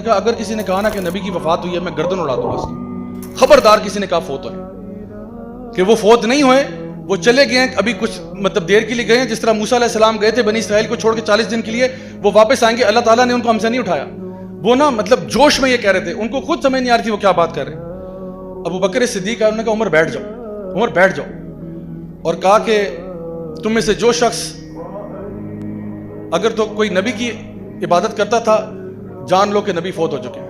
کہا اگر کسی نے کہا نا کہ نبی کی وفات ہوئی ہے میں گردن اڑا دوں گا اس کی. خبردار کسی نے کہا فوت ہوئے کہ وہ فوت نہیں ہوئے, وہ چلے گئے ہیں ابھی کچھ دیر کے لیے گئے ہیں, جس طرح موسیٰ علیہ السلام گئے تھے بنی اسرائیل کو چھوڑ کے 40 دن کے لیے, وہ واپس آئیں گے. اللہ تعالیٰ نے ان کو ہم سے نہیں اٹھایا. وہ نا جوش میں یہ کہہ رہے تھے, ان کو خود سمجھ نہیں آ رہی تھی وہ کیا بات کر رہے ہیں. ابو بکر صدیق انہوں نے کہا عمر بیٹھ جاؤ, عمر بیٹھ جاؤ, اور کہا کہ تم میں سے جو شخص اگر تو کوئی نبی کی عبادت کرتا تھا جان لو کہ نبی فوت ہو چکے ہیں,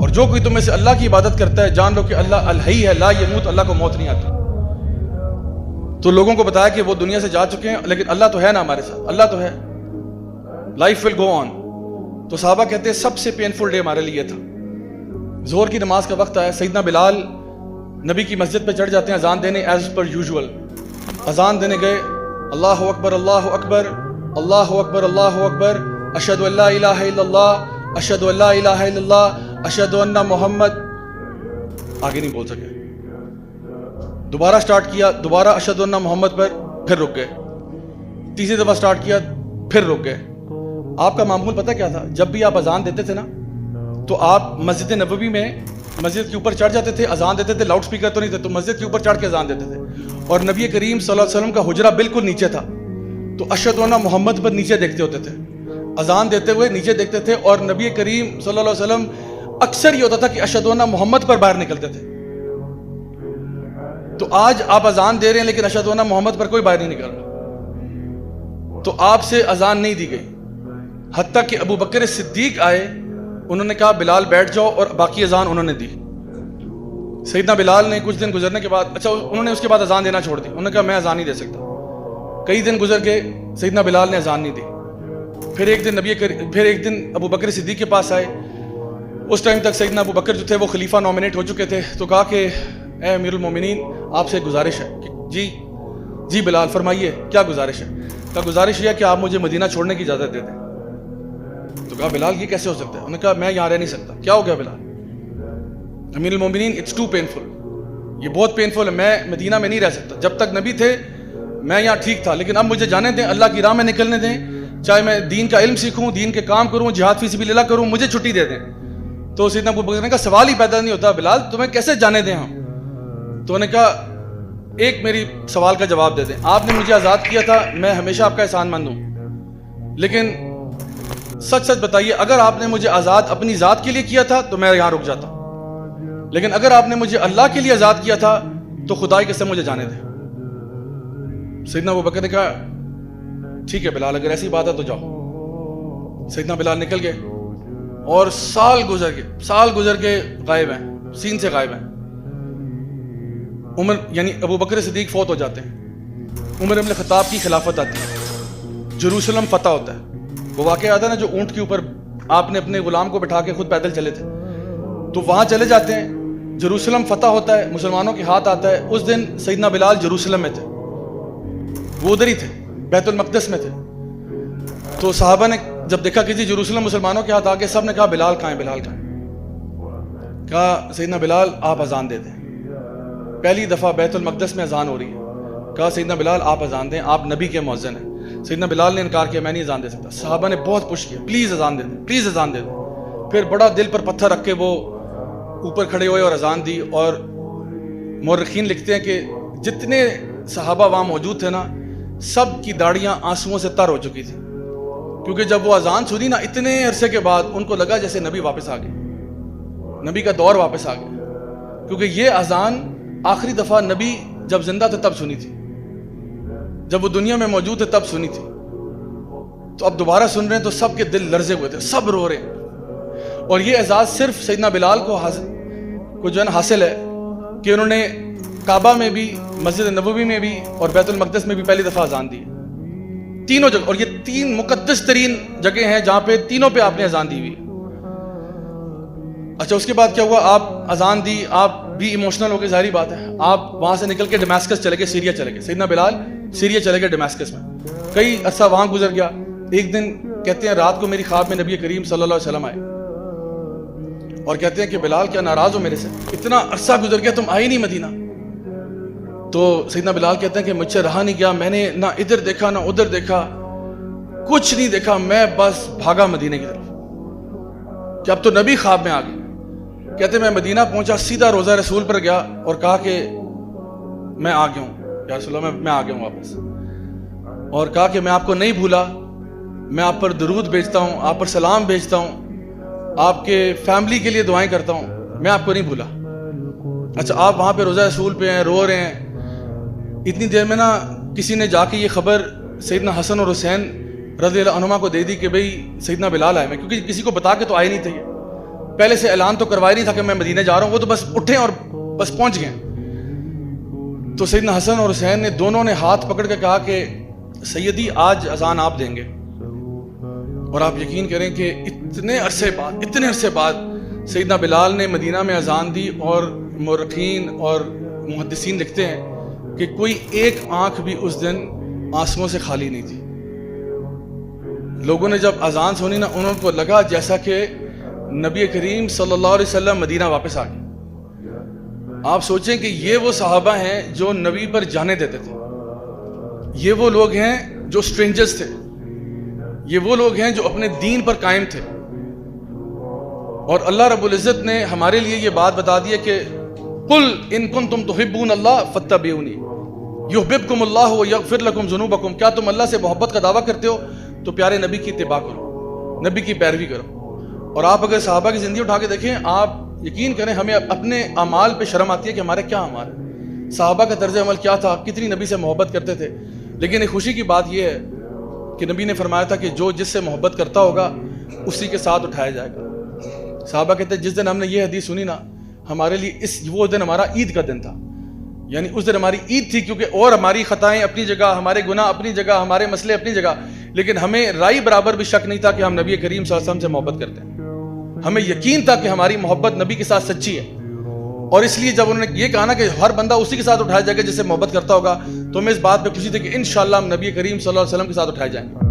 اور جو کوئی تم میں سے اللہ کی عبادت کرتا ہے جان لو کہ اللہ الحی ہے لا یموت, اللہ کو موت نہیں آتی. تو لوگوں کو بتایا کہ وہ دنیا سے جا چکے ہیں لیکن اللہ تو ہے نا ہمارے ساتھ, اللہ تو ہے, لائف ول گو آن. تو صحابہ کہتے ہیں سب سے پینفل ڈے ہمارے لیے تھا. ظہر کی نماز کا وقت آیا, سیدنا بلال نبی کی مسجد پہ چڑھ جاتے ہیں اذان دینے ایز پر یوزول. اذان دینے گئے, اللہ اکبر اللہ اکبر اللہ اکبر اللہ اکبر, اشہد ان لا الہ الا اللہ اشہد ان لا الہ الا اللہ اشہد ان محمد. آگے نہیں بول سکے. دوبارہ سٹارٹ کیا, دوبارہ اشہد ان محمد پر, پھر رک گئے. تیسری دفعہ سٹارٹ کیا, پھر رک گئے. آپ کا معمول پتہ کیا تھا؟ جب بھی آپ اذان دیتے تھے نا تو آپ مسجد نبوی میں مسجد کے اوپر چڑھ جاتے تھے, اذان دیتے تھے. لاؤڈ سپیکر تو نہیں تھے, تو مسجد کے اوپر چڑھ کے اذان دیتے تھے. اور نبی کریم صلی اللہ علیہ وسلم کا حجرہ بالکل نیچے تھا, تو اشہد ان محمد پر نیچے دیکھتے ہوتے تھے. اذان دیتے ہوئے نیچے دیکھتے تھے, اور نبی کریم صلی اللہ علیہ وسلم اکثر یہ ہوتا تھا کہ اشہد ان محمد پر باہر نکلتے تھے. تو آج آپ اذان دے رہے ہیں لیکن اشہد ان محمد پر کوئی باہر نہیں نکل رہا. تو آپ سے اذان نہیں دی گئی, حتیٰ کہ ابو بکر صدیق آئے, انہوں نے کہا بلال بیٹھ جاؤ, اور باقی اذان انہوں نے دی. سیدنا بلال نے کچھ دن گزرنے کے بعد, اچھا انہوں نے اس کے بعد اذان دینا چھوڑ دی. انہوں نے کہا میں اذان نہیں دے سکتا. کئی دن گزر گئے, سیدنا بلال نے اذان نہیں دی. پھر ایک دن ابو بکر صدیق کے پاس آئے. اس ٹائم تک سیدنا ابو بکر جو تھے وہ خلیفہ نومینیٹ ہو چکے تھے. تو کہا کہ اے امیر المومنین آپ سے گزارش ہے. کہ جی بلال فرمائیے کیا گزارش ہے؟ کہا گزارش یہ ہے کہ آپ مجھے مدینہ چھوڑنے کی اجازت دے دیں. تو کہا بلال یہ کیسے ہو سکتا ہے؟ انہوں نے کہا میں یہاں رہ نہیں سکتا. کیا ہو گیا بلال؟ امیر المومنین اٹس ٹو پینفل, یہ بہت پینفل ہے, میں مدینہ میں نہیں رہ سکتا. جب تک نبی تھے میں یہاں ٹھیک تھا, لیکن اب مجھے جانے دیں, اللہ کی راہ میں نکلنے دیں, چاہے میں دین کا علم سیکھوں, دین کے کام کروں, جہاد فی سبیل اللہ کروں, مجھے چھٹی دے دیں. تو سیدنا ابو بکر نے کہا سوال ہی پیدا نہیں ہوتا بلال, تمہیں کیسے جانے دیں ہم؟ تو انہوں نے کہا ایک میری سوال کا جواب دے دیں. آپ نے مجھے آزاد کیا تھا, میں ہمیشہ آپ کا احسان مند ہوں, لیکن سچ سچ بتائیے اگر آپ نے مجھے آزاد اپنی ذات کے لیے کیا تھا تو میں یہاں رک جاتا, لیکن اگر آپ نے مجھے اللہ کے لیے آزاد کیا تھا تو خدا کی قسم مجھے جانے دیں. سیدنا ابو بکر نے کہا ٹھیک ہے بلال, اگر ایسی بات ہے تو جاؤ. سیدنا بلال نکل گئے, اور سال گزر کے غائب ہیں, سین سے غائب ہیں. عمر یعنی ابو بکر صدیق فوت ہو جاتے ہیں. عمر ابن خطاب کی خلافت آتی ہے, جروسلم فتح ہوتا ہے. وہ واقعہ آتا ہے نا جو اونٹ کے اوپر آپ نے اپنے غلام کو بٹھا کے خود پیدل چلے تھے, تو وہاں چلے جاتے ہیں. جروسلم فتح ہوتا ہے, مسلمانوں کے ہاتھ آتا ہے. اس دن سیدنا بلال جروسلم میں تھے, وہ ادھر ہی تھے, بیت المقدس میں تھے. تو صحابہ نے جب دیکھا کہ جی جروسلم مسلمانوں کے ہاتھ آ گئے, سب نے کہا بلال کہاں ہے, بلال کہاں ہے؟ کہا سیدنا بلال آپ اذان دے دیں. پہلی دفعہ بیت المقدس میں اذان ہو رہی ہے. کہا سیدنا بلال آپ اذان دیں, آپ نبی کے مؤذن ہیں. سیدنا بلال نے انکار کیا, میں نہیں اذان دے سکتا. صحابہ نے بہت پش کیا, پلیز اذان دے دیں, پلیز اذان دے دیں. پھر بڑا دل پر پتھر رکھ کے وہ اوپر کھڑے ہوئے اور اذان دی. اور مورخین لکھتے ہیں کہ جتنے صحابہ وہاں موجود تھے نا, سب کی داڑیاں آنسوؤں سے تر ہو چکی تھی, کیونکہ جب وہ اذان سنی نا اتنے عرصے کے بعد ان کو لگا جیسے نبی واپس آ گئے, نبی کا دور واپس آ گیا. کیونکہ یہ اذان آخری دفعہ نبی جب زندہ تھے تب سنی تھی, جب وہ دنیا میں موجود تھے تب سنی تھی. تو اب دوبارہ سن رہے ہیں تو سب کے دل لرزے ہوئے تھے, سب رو رہے ہیں. اور یہ اعزاز صرف سیدنا بلال کو جو ہے نا حاصل ہے کہ انہوں نے کعبہ میں بھی, مسجد نبوی میں بھی, اور بیت المقدس میں بھی پہلی دفعہ اذان دی. تینوں جگہ, اور یہ 3 مقدس ترین جگہ ہیں جہاں پہ تینوں پہ آپ نے اذان دی ہوئی. اچھا اس کے بعد کیا ہوا؟ آپ اذان دی, آپ بھی ایموشنل ہو گئے, ظاہری بات ہے. آپ وہاں سے نکل کے ڈماسکس چلے گئے, سیریا چلے گئے. سیدنا بلال سیریا چلے گئے ڈماسکس میں. کئی عرصہ وہاں گزر گیا. ایک دن کہتے ہیں رات کو میری خواب میں نبی کریم صلی اللہ علیہ وسلم آئے, اور کہتے ہیں کہ بلال کیا ناراض ہو میرے سے, اتنا عرصہ گزر گیا تم آئے نہیں مدینہ. تو سیدنا بلال کہتے ہیں کہ مجھ سے رہا نہیں گیا, میں نے نہ ادھر دیکھا نہ ادھر دیکھا, کچھ نہیں دیکھا, میں بس بھاگا مدینے کی طرف. کہ اب تو نبی خواب میں آ گئے. کہتے میں مدینہ پہنچا, سیدھا روضہ رسول پر گیا اور کہا کہ میں آ گیا ہوں یا رسول اللہ, میں آ گیا ہوں واپس, اور کہا کہ میں آپ کو نہیں بھولا, میں آپ پر درود بھیجتا ہوں, آپ پر سلام بھیجتا ہوں, آپ کے فیملی کے لیے دعائیں کرتا ہوں, میں آپ کو نہیں بھولا. اچھا آپ وہاں پہ روضہ رسول پہ ہیں, رو رہے ہیں. اتنی دیر میں نا کسی نے جا کے یہ خبر سیدنا حسن اور حسین رضی اللہ عنہما کو دے دی کہ بھئی سیدنا بلال آئے. میں کیونکہ کسی کو بتا کے تو آئے نہیں تھے, پہلے سے اعلان تو کروایا نہیں تھا کہ میں مدینہ جا رہا ہوں, وہ تو بس اٹھے اور بس پہنچ گئے. تو سیدنا حسن اور حسین نے دونوں نے ہاتھ پکڑ کے کہا کہ سیدی آج اذان آپ دیں گے. اور آپ یقین کریں کہ اتنے عرصے بعد سیدنا بلال نے مدینہ میں اذان دی, اور مورخین اور محدثین لکھتے ہیں کہ کوئی ایک آنکھ بھی اس دن آنسوؤں سے خالی نہیں تھی. لوگوں نے جب اذان سنی نا, انہوں کو لگا جیسا کہ نبی کریم صلی اللہ علیہ وسلم مدینہ واپس آ گئے. آپ سوچیں کہ یہ وہ صحابہ ہیں جو نبی پر جانے دیتے تھے, یہ وہ لوگ ہیں جو اسٹرینجرز تھے, یہ وہ لوگ ہیں جو اپنے دین پر قائم تھے. اور اللہ رب العزت نے ہمارے لیے یہ بات بتا دی ہے کہ قل ان کنتم تحبون اللہ فاتبعونی یحببکم اللہ ویغفر لکم ذنوبکم. کیا تم اللہ سے محبت کا دعویٰ کرتے ہو تو پیارے نبی کی اتباع کرو, نبی کی پیروی کرو. اور آپ اگر صحابہ کی زندگی اٹھا کے دیکھیں, آپ یقین کریں ہمیں اپنے اعمال پہ شرم آتی ہے کہ ہمارے کیا اعمال ہیں, صحابہ کا طرز عمل کیا تھا, کتنی نبی سے محبت کرتے تھے. لیکن ایک خوشی کی بات یہ ہے کہ نبی نے فرمایا تھا کہ جو جس سے محبت کرتا ہوگا اسی کے ساتھ اٹھایا جائے گا. صحابہ کہتے ہیں جس دن ہم نے یہ حدیث سنی نا, ہمارے لیے وہ دن ہمارا عید کا دن تھا. یعنی اس دن ہماری عید تھی, کیونکہ اور ہماری خطائیں اپنی جگہ, ہمارے گناہ اپنی جگہ, ہمارے مسئلے اپنی جگہ, لیکن ہمیں رائی برابر بھی شک نہیں تھا کہ ہم نبی کریم صلی اللہ علیہ وسلم سے محبت کرتے ہیں. ہمیں یقین تھا کہ ہماری محبت نبی کے ساتھ سچی ہے. اور اس لیے جب انہوں نے یہ کہا نا کہ ہر بندہ اسی کے ساتھ اٹھایا جائے گا جس سے محبت کرتا ہوگا, تو ہمیں اس بات پہ خوشی تھی کہ انشاءاللہ ہم نبی کریم صلی اللہ علیہ وسلم کے ساتھ اٹھائے جائیں گے.